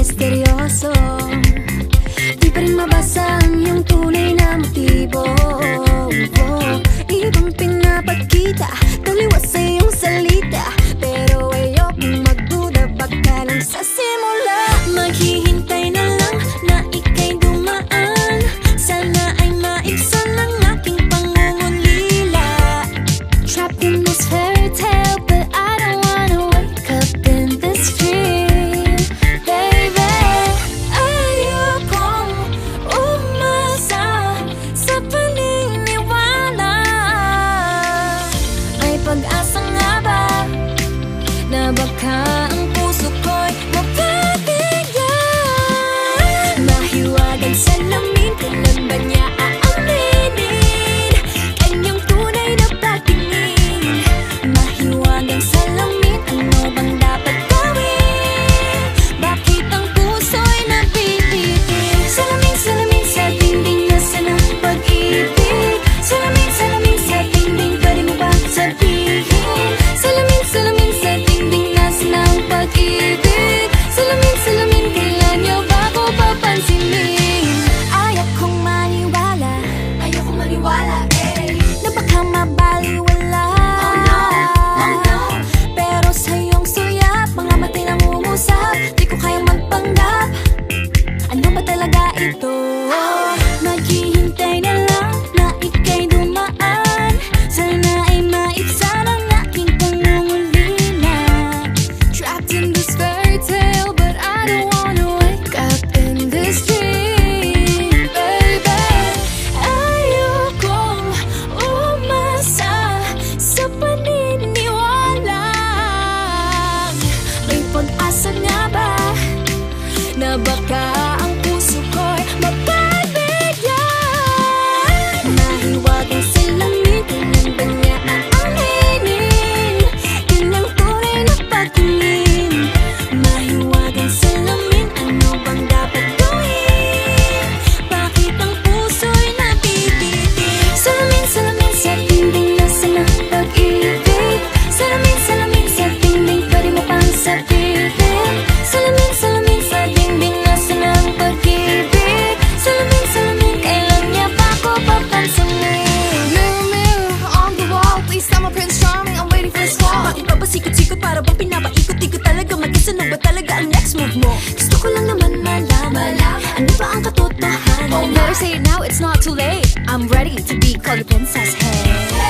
misteryoso. Di pa rin mabasa ang iyong tunay na motibo. Ibang pinapakita, taliwas sa iyong salita, pero ayokong magduda, baka lang sa simula. Maghihintay na lang na ika'y dumaan, sana ay maibsan ang aking pangungulila. Trapped in this fairy tale, but I don't wanna wake up in this dream, baby. Ayokong umasa sa paniniwala. May pag-asa nga ba na baka ang puso ko'y mapabigyan? Mahiwagang salamin, kailan ba niya aaminin kanyang tunay na pagtingin? Mahiwagang salamin, ano bang dapat gawin? Bakit ang puso'y napipitin? Salamin, salamin sa dingding, nasaan ang pag-ibig? Salamin, salamin sa dingding, pwede mo ba sabihin? Salamin, salamin sa dingding, nasaan ang pag-ibig? Salamin, salamin, kailan niyo ba ako papansinin? Ayokong maniwala, eh, na baka mabaliwala. Oh no, oh no. Pero sa iyong suya, mga mata'y nangungusap, di ko kayang magpanggap. Ano ba talaga ito? Maghihintay na lang na ika'y dumaan, sana ay maibsan ang aking pangungulila. Trapped in this fairy tale, but I don't wanna wake up in this dream, baby. Ayokong umasa sa paniniwala. May pag-asa nga ba na baka ang puso ko'y mapabigyan? Mahiwagang salamin, kailan ba niya aaminin kanyang tunay na pagtingin? Mahiwagang salamin, ano bang dapat gawin? Bakit ang puso'y napipitin? Salamin, salamin sa dingding, nasaan ang pag-ibig? Salamin, salamin sa dingding, pwede mo pang sabihin? Salamin, salamin sa dingding, nasaan ang pag-ibig? Salamin, salamin, kailan niya ba ako papansinin? Mirror, mirror on the wall, please tell my Prince Charming I'm waiting for this call. Bakit ba sikot-sikot, para bang pinapaikot-ikot talaga? Mag-isa na ba talaga ang next move mo? Gusto ko lang naman malaman, ano ba ang katotohanan? Oh, better say it now, it's not too late. I'm ready to be called a princess, hey.